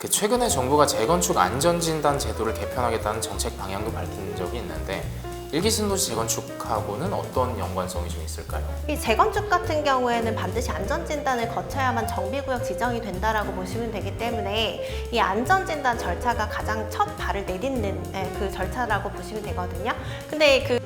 최근에 정부가 재건축 안전진단 제도를 개편하겠다는 정책 방향도 밝힌 적이 있는데 일기 신도시 재건축하고는 어떤 연관성이 좀 있을까요? 이 재건축 같은 경우에는 반드시 안전진단을 거쳐야만 정비구역 지정이 된다라고 보시면 되기 때문에 이 안전진단 절차가 가장 첫 발을 내딛는 그 절차라고 보시면 되거든요. 근데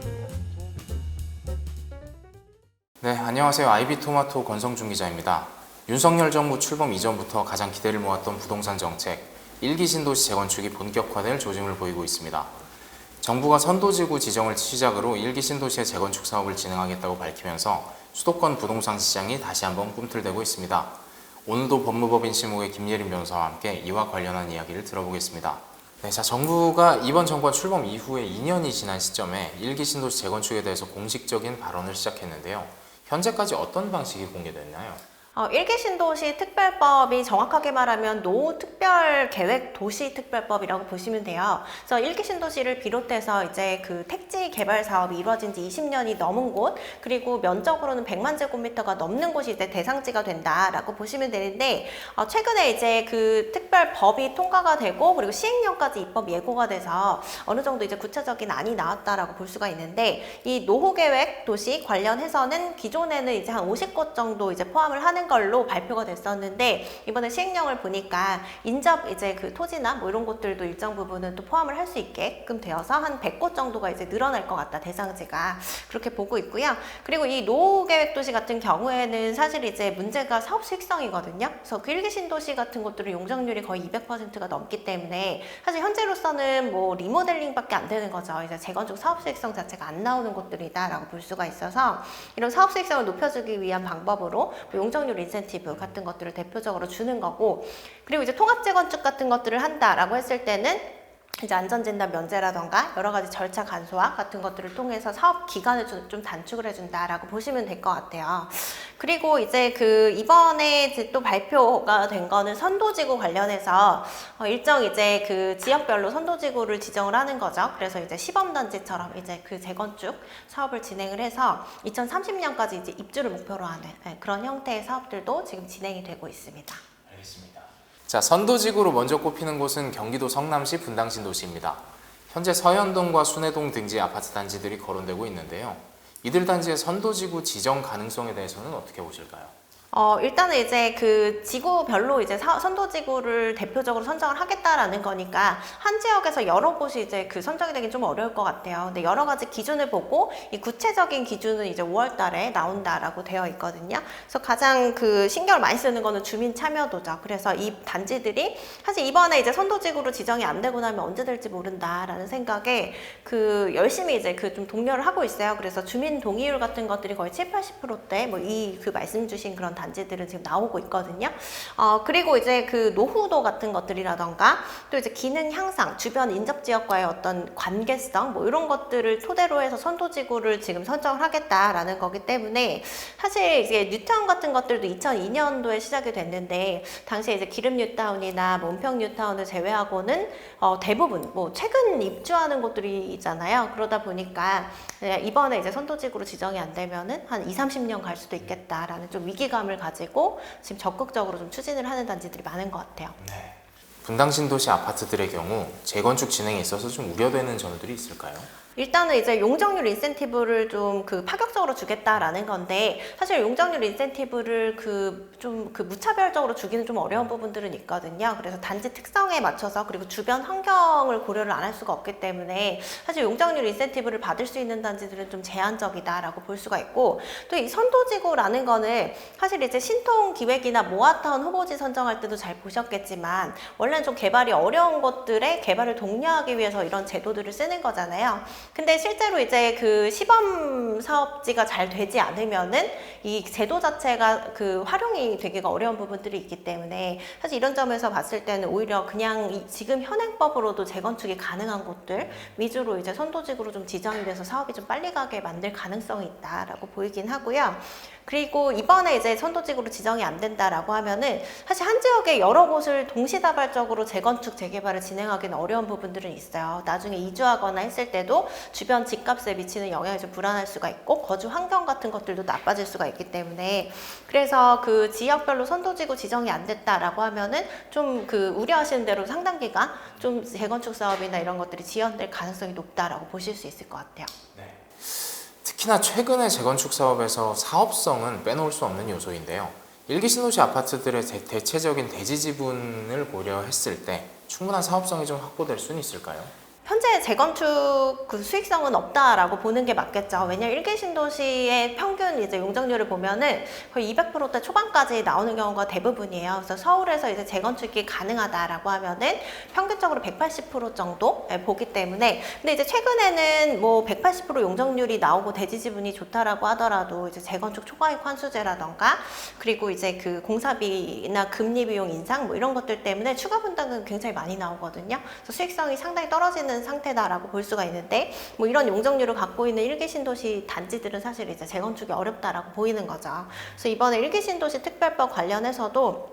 네, 안녕하세요. 아이비토마토 권성준 기자입니다. 윤석열 정부 출범 이전부터 가장 기대를 모았던 부동산 정책, 일기 신도시 재건축이 본격화될 조짐을 보이고 있습니다. 정부가 선도지구 지정을 시작으로 일기 신도시의 재건축 사업을 진행하겠다고 밝히면서 수도권 부동산 시장이 다시 한번 꿈틀대고 있습니다. 오늘도 법무법인 실무의 김예린 변호사와 함께 이와 관련한 이야기를 들어보겠습니다. 네, 정부가 이번 정부가 출범 이후에 2년이 지난 시점에 일기 신도시 재건축에 대해서 공식적인 발언을 시작했는데요. 현재까지 어떤 방식이 공개됐나요? 일기 신도시 특별법이 정확하게 말하면 노특별계획도시특별법이라고 보시면 돼요. 그래서 일기 신도시를 비롯해서 이제 그 택지 개발 사업이 이루어진 지 20년이 넘은 곳, 그리고 면적으로는 100만 제곱미터가 넘는 곳이 이제 대상지가 된다라고 보시면 되는데, 최근에 이제 그 특별법이 통과가 되고, 그리고 시행령까지 입법 예고가 돼서 어느 정도 이제 구체적인 안이 나왔다라고 볼 수가 있는데, 이 노후계획 도시 관련해서는 기존에는 이제 한 50곳 정도 이제 포함을 하는 걸로 발표가 됐었는데, 이번에 시행령을 보니까 인접 이제 그 토지나 뭐 이런 것들도 일정 부분은 또 포함을 할 수 있게끔 되어서 한 100곳 정도가 이제 늘어날 것 같다, 대상지가. 그렇게 보고 있고요. 그리고 이 노후계획도시 같은 경우에는 사실 이제 문제가 사업 수익성이거든요. 그래서 그 일기 신도시 같은 것들은 용적률이 거의 200%가 넘기 때문에 사실 현재로서는 뭐 리모델링밖에 안 되는 거죠. 이제 재건축 사업 수익성 자체가 안 나오는 곳들이다라고 볼 수가 있어서, 이런 사업 수익성을 높여주기 위한 방법으로 뭐 용적률 인센티브 같은 것들을 대표적으로 주는 거고, 그리고 이제 통합 재건축 같은 것들을 한다라고 했을 때는 이제 안전진단 면제라던가 여러 가지 절차 간소화 같은 것들을 통해서 사업 기간을 좀 단축을 해준다라고 보시면 될 것 같아요. 그리고 이제 그 이번에 이제 또 발표가 된 거는 선도지구 관련해서 일정 이제 그 지역별로 선도지구를 지정을 하는 거죠. 그래서 이제 시범단지처럼 이제 그 재건축 사업을 진행을 해서 2030년까지 이제 입주를 목표로 하는 그런 형태의 사업들도 지금 진행이 되고 있습니다. 알겠습니다. 선도지구로 먼저 꼽히는 곳은 경기도 성남시 분당신도시입니다. 현재 서현동과 순회동 등지의 아파트 단지들이 거론되고 있는데요. 이들 단지의 선도지구 지정 가능성에 대해서는 어떻게 보실까요? 일단은 이제 그 지구별로 이제 선도지구를 대표적으로 선정을 하겠다라는 거니까 한 지역에서 여러 곳이 이제 그 선정이 되긴 좀 어려울 것 같아요. 근데 여러 가지 기준을 보고 이 구체적인 기준은 이제 5월 달에 나온다라고 되어 있거든요. 그래서 가장 그 신경을 많이 쓰는 거는 주민 참여도죠. 그래서 이 단지들이 사실 이번에 이제 선도지구로 지정이 안 되고 나면 언제 될지 모른다라는 생각에 그 열심히 이제 그 좀 독려를 하고 있어요. 그래서 주민 동의율 같은 것들이 거의 70~80%대 뭐 이 그 말씀 주신 그런 단지들은 지금 나오고 있거든요. 그리고 이제 그 노후도 같은 것들이라던가 또 이제 기능 향상, 주변 인접 지역과의 어떤 관계성 뭐 이런 것들을 토대로 해서 선도지구를 지금 선정을 하겠다라는 거기 때문에, 사실 이제 뉴타운 같은 것들도 2002년도에 시작이 됐는데 당시에 이제 기름 뉴타운이나 뭐 은평 뉴타운을 제외하고는 대부분 뭐 최근 입주하는 곳들이잖아요. 그러다 보니까 이번에 이제 선도지구로 지정이 안 되면은 한 20~30년 갈 수도 있겠다라는 좀 위기감을 가지고 지금 적극적으로 좀 추진을 하는 단지들이 많은 것 같아요. 네. 분당신도시 아파트들의 경우 재건축 진행에 있어서 좀 우려되는 점들이 있을까요? 일단은 이제 용적률 인센티브를 좀 그 파격적으로 주겠다라는 건데, 사실 용적률 인센티브를 좀 무차별적으로 주기는 좀 어려운 부분들은 있거든요. 그래서 단지 특성에 맞춰서, 그리고 주변 환경을 고려를 안 할 수가 없기 때문에 사실 용적률 인센티브를 받을 수 있는 단지들은 좀 제한적이다라고 볼 수가 있고, 또 이 선도지구라는 거는 사실 이제 신통기획이나 모아타운 후보지 선정할 때도 잘 보셨겠지만 원래는 좀 개발이 어려운 것들의 개발을 독려하기 위해서 이런 제도들을 쓰는 거잖아요. 근데 실제로 이제 그 시범 사업지가 잘 되지 않으면은 이 제도 자체가 그 활용이 되기가 어려운 부분들이 있기 때문에, 사실 이런 점에서 봤을 때는 오히려 그냥 지금 현행법으로도 재건축이 가능한 곳들 위주로 이제 선도지구로 좀 지정이 돼서 사업이 좀 빨리 가게 만들 가능성이 있다라고 보이긴 하고요. 그리고 이번에 이제 선도지구로 지정이 안 된다라고 하면은 사실 한 지역에 여러 곳을 동시다발적으로 재건축 재개발을 진행하기는 어려운 부분들은 있어요. 나중에 이주하거나 했을 때도 주변 집값에 미치는 영향이 좀 불안할 수가 있고 거주 환경 같은 것들도 나빠질 수가 있기 때문에 그래서 그 지역별로 선도지구 지정이 안 됐다라고 하면은 좀 그 우려하시는 대로 상당 기간 좀 재건축 사업이나 이런 것들이 지연될 가능성이 높다라고 보실 수 있을 것 같아요. 네. 특히나 최근의 재건축 사업에서 사업성은 빼놓을 수 없는 요소인데요. 일기 신도시 아파트들의 대체적인 대지 지분을 고려했을 때 충분한 사업성이 좀 확보될 수는 있을까요? 현재 재건축 그 수익성은 없다라고 보는 게 맞겠죠. 왜냐하면 일기 신도시의 평균 이제 용적률을 보면은 거의 200%대 초반까지 나오는 경우가 대부분이에요. 그래서 서울에서 이제 재건축이 가능하다라고 하면은 평균적으로 180% 정도 보기 때문에 근데 이제 최근에는 뭐 180% 용적률이 나오고 대지 지분이 좋다라고 하더라도 이제 재건축 초과이익 환수제라던가 그리고 이제 그 공사비나 금리 비용 인상 뭐 이런 것들 때문에 추가 분담금 굉장히 많이 나오거든요. 그래서 수익성이 상당히 떨어지는 상태다라고 볼 수가 있는데 뭐 이런 용적률을 갖고 있는 일기 신도시 단지들은 사실 이제 재건축이 어렵다라고 보이는 거죠. 그래서 이번에 일기 신도시 특별법 관련해서도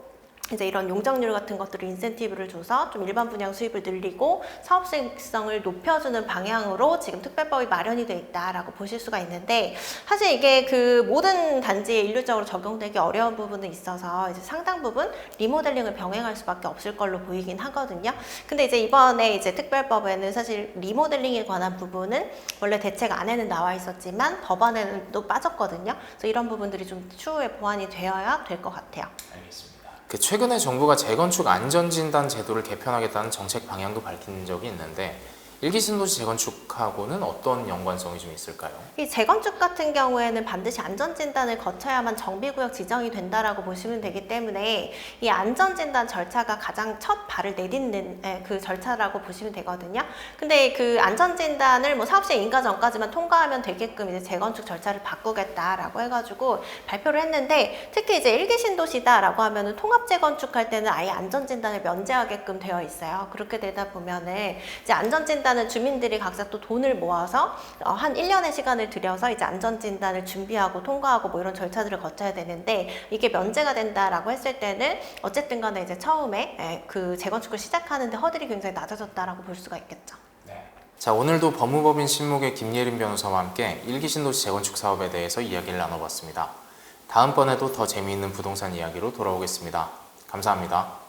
이제 이런 용적률 같은 것들을 인센티브를 줘서 좀 일반 분양 수입을 늘리고 사업 수익성을 높여주는 방향으로 지금 특별법이 마련이 돼 있다라고 보실 수가 있는데 사실 이게 그 모든 단지에 일률적으로 적용되기 어려운 부분은 있어서 이제 상당 부분 리모델링을 병행할 수밖에 없을 걸로 보이긴 하거든요. 근데 이제 이번에 이제 특별법에는 사실 리모델링에 관한 부분은 원래 대책 안에는 나와 있었지만 법안에는 또 빠졌거든요. 그래서 이런 부분들이 좀 추후에 보완이 되어야 될 것 같아요. 알겠습니다. 최근에 정부가 재건축 안전진단 제도를 개편하겠다는 정책 방향도 밝힌 적이 있는데 일기 신도시 재건축하고는 어떤 연관성이 좀 있을까요? 이 재건축 같은 경우에는 반드시 안전진단을 거쳐야만 정비구역 지정이 된다라고 보시면 되기 때문에 이 안전진단 절차가 가장 첫 발을 내딛는 그 절차라고 보시면 되거든요. 근데 그 안전진단을 뭐 사업시행 인가 전까지만 통과하면 되게끔 이제 재건축 절차를 바꾸겠다라고 해가지고 발표를 했는데 특히 이제 일기 신도시다라고 하면은 통합 재건축할 때는 아예 안전진단을 면제하게끔 되어 있어요. 그렇게 되다 보면은 이제 안전진단 는 주민들이 각자 또 돈을 모아서 한 1년의 시간을 들여서 이제 안전진단을 준비하고 통과하고 뭐 이런 절차들을 거쳐야 되는데 이게 면제가 된다라고 했을 때는 어쨌든 간에 이제 처음에 그 재건축을 시작하는데 허들이 굉장히 낮아졌다라고 볼 수가 있겠죠. 네. 자, 오늘도 법무법인 신목의 김예린 변호사와 함께 일기 신도시 재건축 사업에 대해서 이야기를 나눠봤습니다. 다음번에도 더 재미있는 부동산 이야기로 돌아오겠습니다. 감사합니다.